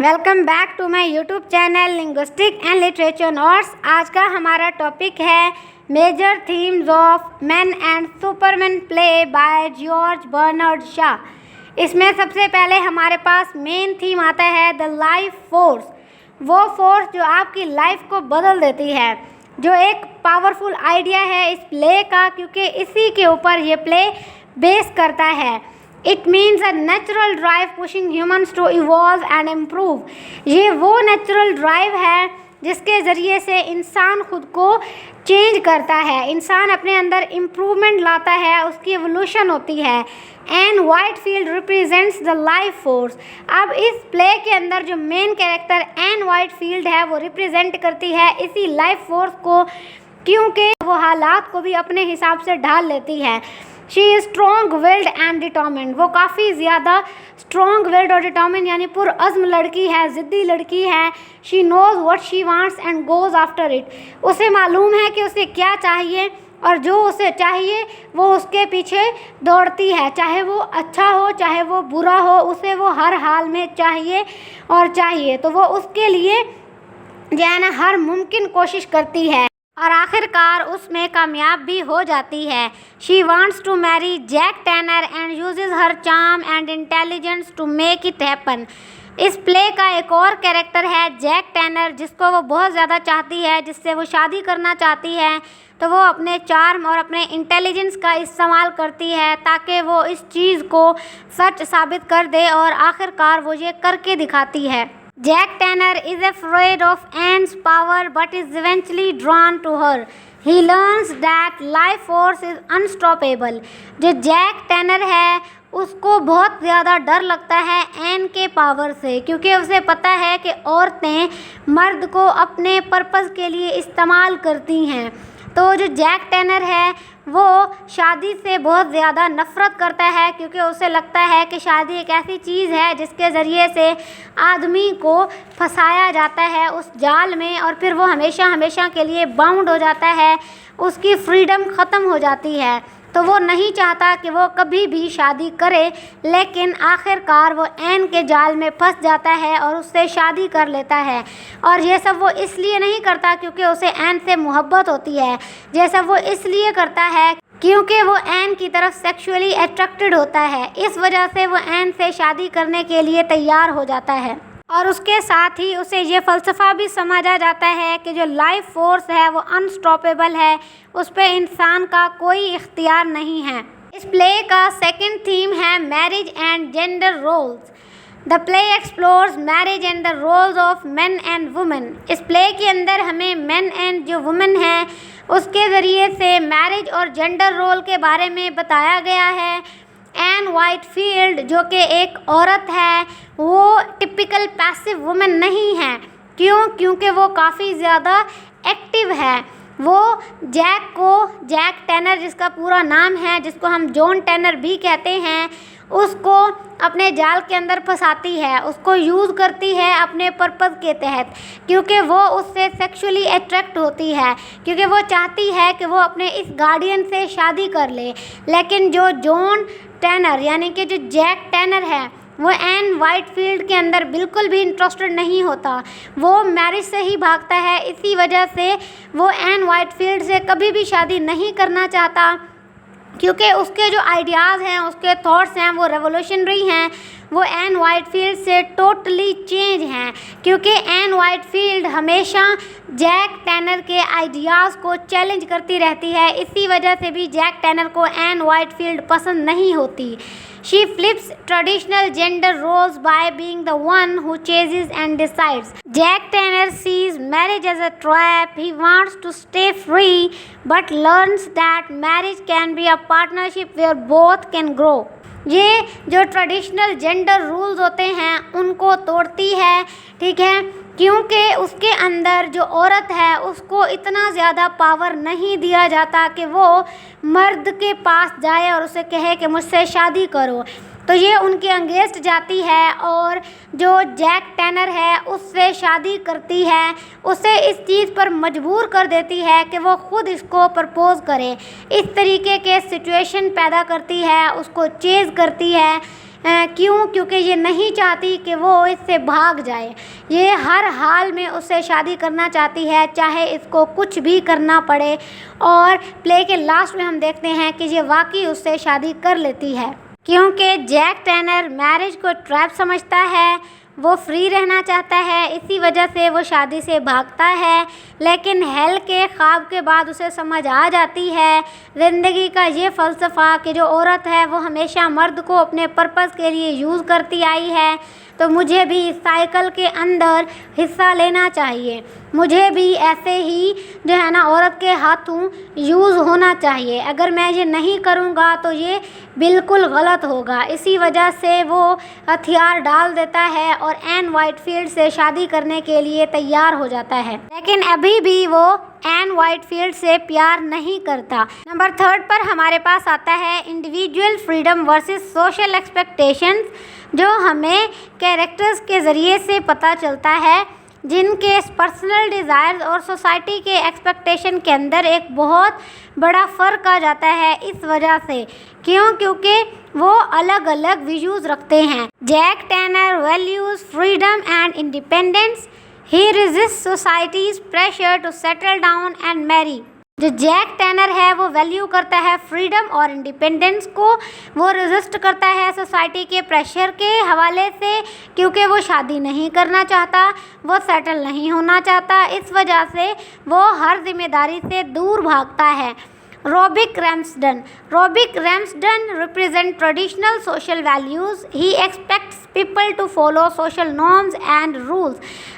Welcome back to my YouTube channel linguistic and literature notes. आज का हमारा topic है major themes of Man and Superman play by George Bernard Shaw. इसमें सबसे पहले हमारे पास मेन थीम आता है द लाइफ फोर्स, वो फोर्स जो आपकी लाइफ को बदल देती है, जो एक पावरफुल आइडिया है इस प्ले का, क्योंकि इसी के ऊपर ये प्ले बेस करता है। It means a natural drive pushing humans to evolve and improve. ये वो नेचुरल ड्राइव है जिसके ज़रिए से इंसान खुद को चेंज करता है, इंसान अपने अंदर इम्प्रूवमेंट लाता है, उसकी एवोल्यूशन होती है। Ann Whitefield represents the life force. अब इस प्ले के अंदर जो मेन कैरेक्टर एन वाइटफील्ड है वो रिप्रेजेंट करती है इसी लाइफ फोर्स को, क्योंकि वो हालात को भी अपने हिसाब से ढाल लेती है। She is strong willed and determined. वो काफ़ी ज़्यादा स्ट्रॉन्ग विल्ड और डिटर्मिन्ड यानी पुरअज़्म लड़की है, ज़िद्दी लड़की है। She knows what she wants and goes after it. उसे मालूम है कि उसे क्या चाहिए और जो उसे चाहिए वो उसके पीछे दौड़ती है, चाहे वो अच्छा हो चाहे वो बुरा हो, उसे वो हर हाल में चाहिए और चाहिए तो वो उसके लिए जो है ना हर मुमकिन कोशिश करती है और आखिरकार उसमें कामयाब भी हो जाती है। She wants to marry Jack Tanner and uses her charm and intelligence to make it happen. इस प्ले का एक और कैरेक्टर है जैक टैनर, जिसको वो बहुत ज़्यादा चाहती है, जिससे वो शादी करना चाहती है। तो वो अपने चार्म और अपने इंटेलिजेंस का इस्तेमाल करती है ताकि वो इस चीज़ को सच साबित कर दे और आखिरकार वो ये करके दिखाती है। Jack Tanner is afraid of Anne's power but is eventually drawn to her. He learns that life force is unstoppable. जो जैक टैनर है उसको बहुत ज़्यादा डर लगता है एन के पावर से, क्योंकि उसे पता है कि औरतें मर्द को अपने पर्पज़ के लिए इस्तेमाल करती हैं। तो जो जैक टैनर है वो शादी से बहुत ज़्यादा नफ़रत करता है, क्योंकि उसे लगता है कि शादी एक ऐसी चीज़ है जिसके ज़रिए से आदमी को फंसाया जाता है उस जाल में और फिर वो हमेशा हमेशा के लिए बाउंड हो जाता है, उसकी फ्रीडम ख़त्म हो जाती है। तो वो नहीं चाहता कि वो कभी भी शादी करे, लेकिन आखिरकार वो एन के जाल में फंस जाता है और उससे शादी कर लेता है। और ये सब वो इसलिए नहीं करता क्योंकि उसे एन से मोहब्बत होती है, ये सब वो इसलिए करता है क्योंकि वो एन की तरफ सेक्सुअली अट्रैक्टेड होता है। इस वजह से वो एन से शादी करने के लिए तैयार हो जाता है और उसके साथ ही उसे ये फ़लसफ़ा भी समझा जाता है कि जो लाइफ फोर्स है वो अनस्टॉपेबल है, उस पर इंसान का कोई इख्तियार नहीं है। इस प्ले का सेकंड थीम है marriage and gender roles. The play explores marriage and the roles of men and women. इस प्ले के अंदर हमें मेन एंड जो वुमेन है उसके ज़रिए से मैरिज और जेंडर रोल के बारे में बताया गया है। एन वाइटफील्ड जो कि एक औरत है वो टिपिकल पैसिव वुमेन नहीं है। क्योंकि वो काफ़ी ज़्यादा एक्टिव है। वो जैक टैनर जिसका पूरा नाम है, जिसको हम जॉन टैनर भी कहते हैं, उसको अपने जाल के अंदर फंसाती है, उसको यूज़ करती है अपने पर्पज़ के तहत, क्योंकि वो उससे सेक्सुअली अट्रैक्ट होती है, क्योंकि वो चाहती है कि वो अपने इस गार्डियन से शादी कर ले। लेकिन जो जॉन टैनर यानी कि जो जैक टैनर है वो एन वाइटफील्ड के अंदर बिल्कुल भी इंटरेस्टेड नहीं होता, वो मैरिज से ही भागता है। इसी वजह से वो एन वाइटफील्ड से कभी भी शादी नहीं करना चाहता, क्योंकि उसके जो आइडियाज़ हैं, उसके थॉट्स हैं वो रेवोल्यूशनरी हैं, वो एन वाइटफील्ड से टोटली चेंज हैं। क्योंकि एन वाइटफील्ड हमेशा जैक टैनर के आइडियाज़ को चैलेंज करती रहती है, इसी वजह से भी जैक टैनर को एन वाइटफील्ड पसंद नहीं होती। She flips traditional gender roles by being the one who chases and decides. Jack Tanner sees marriage as a trap. He wants to stay free, but learns that marriage can be a partnership where both can grow. ये जो traditional gender rules होते हैं उनको तोड़ती है, ठीक है, क्योंकि उसके अंदर जो औरत है उसको इतना ज़्यादा पावर नहीं दिया जाता कि वो मर्द के पास जाए और उसे कहे कि मुझसे शादी करो। तो ये उनके अगेंस्ट जाती है और जो जैक टैनर है उससे शादी करती है, उसे इस चीज़ पर मजबूर कर देती है कि वो ख़ुद इसको प्रपोज़ करे। इस तरीके के सिचुएशन पैदा करती है, उसको चेज़ करती है। क्यों? क्योंकि ये نہیں چاہتی کہ وہ اس سے بھاگ جائے. یہ ہر حال میں اس سے شادی کرنا چاہتی ہے چاہے اس کو کچھ بھی کرنا پڑے. اور پلے کے لاسٹ میں ہم دیکھتے ہیں کہ یہ واقعی اس سے شادی کر لیتی ہے کیونکہ جیک ٹینر میرج کو ٹریپ سمجھتا ہے. وہ فری رہنا چاہتا ہے, اسی وجہ سے وہ شادی سے بھاگتا ہے. لیکن ہیل کے خواب کے بعد اسے سمجھ آ جاتی ہے زندگی کا یہ فلسفہ کہ جو عورت ہے وہ ہمیشہ مرد کو اپنے پرپس کے لیے یوز کرتی آئی ہے, تو مجھے بھی اس سائیکل کے اندر حصہ لینا چاہیے. مجھے بھی ایسے ہی جو ہے نا عورت کے ہاتھوں یوز ہونا چاہیے. اگر میں یہ نہیں کروں گا تو یہ بالکل غلط ہوگا. اسی وجہ سے وہ ہتھیار ڈال دیتا ہے اور این وائٹ فیلڈ سے شادی کرنے کے لیے تیار ہو جاتا ہے. لیکن ابھی بھی وہ این وائٹ فیلڈ سے پیار نہیں کرتا. نمبر 3 پر ہمارے پاس آتا ہے individual freedom versus social expectations, جو ہمیں کیریکٹرز کے ذریعے سے پتہ چلتا ہے جن کے پرسنل ڈیزائرز اور سوسائٹی کے ایکسپیکٹیشن کے اندر ایک بہت بڑا فرق آ جاتا ہے. اس وجہ سے کیونکہ وہ الگ الگ ویژوز رکھتے ہیں. Jack Tanner values freedom and independence. He resists society's pressure to settle down and marry. جو جیک ٹینر ہے وہ ویلیو کرتا ہے فریڈم اور انڈیپینڈنس کو. وہ ریزسٹ کرتا ہے سوسائٹی کے پریشر کے حوالے سے کیونکہ وہ شادی نہیں کرنا چاہتا, وہ سیٹل نہیں ہونا چاہتا. اس وجہ سے وہ ہر ذمہ داری سے دور بھاگتا ہے. روبک Ramsden represent traditional social values. He expects people to follow social norms and rules.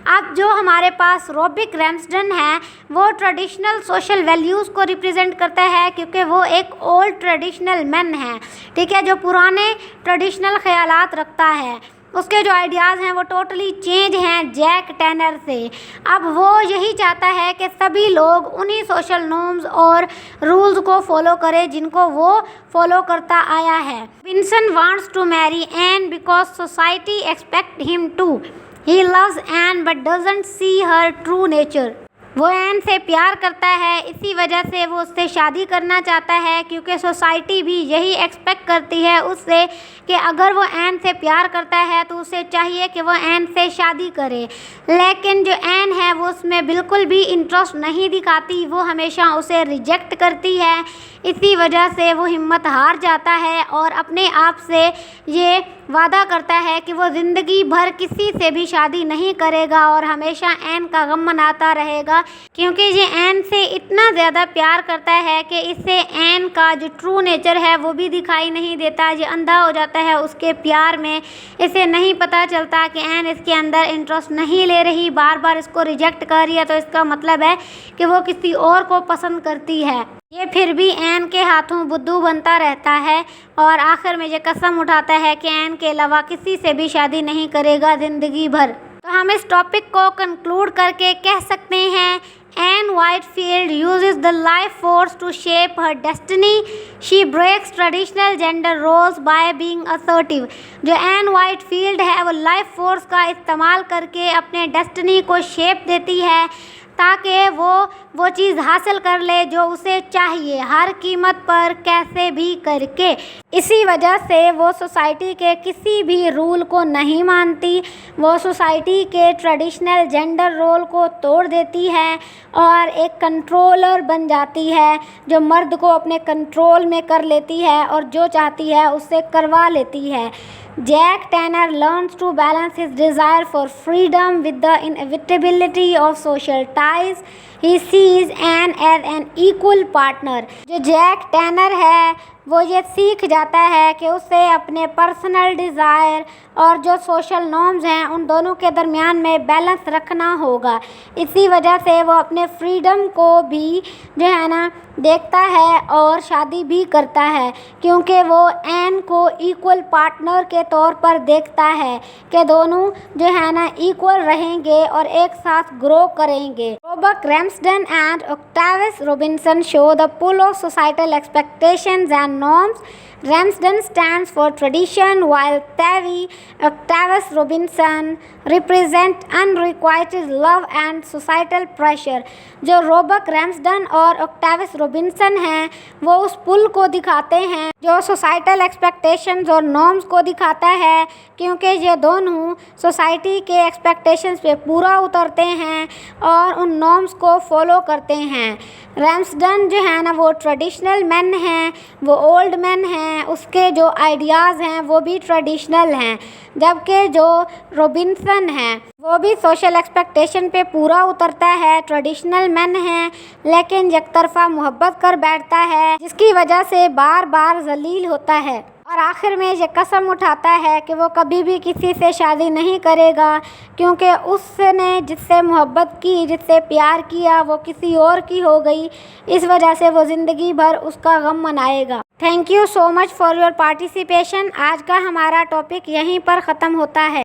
اب جو ہمارے پاس روبک ریمسڈن ہے وہ ٹریڈیشنل سوشل ویلیوز کو ریپرزینٹ کرتا ہے کیونکہ وہ ایک اولڈ ٹریڈیشنل مین ہے, ٹھیک ہے, جو پرانے ٹریڈیشنل خیالات رکھتا ہے. اس کے جو آئیڈیاز ہیں وہ ٹوٹلی چینج ہیں جیک ٹینر سے. اب وہ یہی چاہتا ہے کہ سبھی لوگ انہی سوشل نارمز اور رولز کو فالو کرے جن کو وہ فالو کرتا آیا ہے. Vincent wants to marry Ann because society expect him to. He loves Ann but doesn't see her true nature. وہ این سے پیار کرتا ہے, اسی وجہ سے وہ اس سے شادی کرنا چاہتا ہے کیونکہ سوسائٹی بھی یہی ایکسپیکٹ کرتی ہے اس سے کہ اگر وہ این سے پیار کرتا ہے تو اسے چاہیے کہ وہ این سے شادی کرے. لیکن جو این ہے وہ اس میں بالکل بھی انٹرسٹ نہیں دکھاتی, وہ ہمیشہ اسے ریجیکٹ کرتی ہے. اسی وجہ سے وہ ہمت ہار جاتا ہے اور اپنے آپ سے یہ وعدہ کرتا ہے کہ وہ زندگی بھر کسی سے بھی شادی نہیں کرے گا اور ہمیشہ این کا غم مناتا رہے گا کیونکہ یہ این سے اتنا زیادہ پیار کرتا ہے کہ اس سے این کا جو ٹرو نیچر ہے وہ بھی دکھائی نہیں دیتا. یہ اندھا ہو جاتا ہے اس کے پیار میں. اسے نہیں پتہ چلتا کہ این اس کے اندر انٹرسٹ نہیں لے رہی, بار بار اس کو ریجیکٹ کر رہی ہے, تو اس کا مطلب ہے کہ وہ کسی اور کو پسند کرتی ہے. یہ پھر بھی این کے ہاتھوں بدھو بنتا رہتا ہے اور آخر میں یہ قسم اٹھاتا ہے کہ این کے علاوہ کسی سے بھی شادی نہیں کرے گا زندگی بھر. تو ہم اس ٹاپک کو کنکلوڈ کر کے کہہ سکتے ہیں Anne Whitefield uses the life force to shape her destiny. She breaks traditional gender roles by being assertive. جو این وائٹ فیلڈ ہے وہ لائف فورس کا استعمال کر کے اپنے ڈیسٹنی کو شیپ دیتی ہے تاکہ وہ چیز حاصل کر لے جو اسے چاہیے, ہر قیمت پر کیسے بھی کر کے. اسی وجہ سے وہ سوسائٹی کے کسی بھی رول کو نہیں مانتی. وہ سوسائٹی کے ٹریڈیشنل جینڈر رول کو توڑ دیتی ہے اور ایک کنٹرولر بن جاتی ہے جو مرد کو اپنے کنٹرول میں کر لیتی ہے اور جو چاہتی ہے اس سے کروا لیتی ہے. Jack Tanner learns to balance his desire for freedom with the inevitability of social ties. He sees Anne as an equal partner. جو جیک ٹینر ہے وہ یہ سیکھ جاتا ہے کہ اسے اپنے پرسنل ڈیزائر اور جو سوشل نارمز ہیں ان دونوں کے درمیان میں بیلنس رکھنا ہوگا. اسی وجہ سے وہ اپنے فریڈم کو بھی جو ہے نا دیکھتا ہے اور شادی بھی کرتا ہے کیونکہ وہ این کو ایکول پارٹنر کے طور پر دیکھتا ہے کہ دونوں جو ہے نا ایکول رہیں گے اور ایک ساتھ گرو کریں گے. Roebuck Ramsden and Octavius Robinson show the pull of societal expectations and norms. Ramsden stands for tradition, while Octavius Robinson represent unrequited love and societal pressure. जो रॉबर्ट रैम्सडन और ऑक्टेवियस रॉबिन्सन हैं वो उस पुल को दिखाते हैं जो सोसाइटल एक्सपेक्टेशंस और नॉर्म्स को दिखाता है, क्योंकि ये दोनों सोसाइटी के एक्सपेक्टेशंस पे पूरा उतरते हैं और उन नॉर्म्स को फॉलो करते हैं। रैम्सडन जो है ना वो ट्रेडिशनल मैन हैं, वो ओल्ड मैन हैं, उसके जो आइडियाज़ हैं वो भी ट्रेडिशनल हैं, जबकि जो रॉबिन्सन हैं वो भी सोशल एक्सपेक्टेशन पे पूरा उतरता है, ट्रेडिशनल मैन हैं लेकिन एकतरफा मोहब्बत कर बैठता है जिसकी वजह से बार बार जलील होता है और आखिर में ये कसम उठाता है कि वो कभी भी किसी से शादी नहीं करेगा, क्योंकि उसने जिससे मोहब्बत की, जिससे प्यार किया, वो किसी और की हो गई। इस वजह से वो ज़िंदगी भर उसका गम मनाएगा। Thank you so much for your participation. आज का हमारा टॉपिक यहीं पर ख़त्म होता है।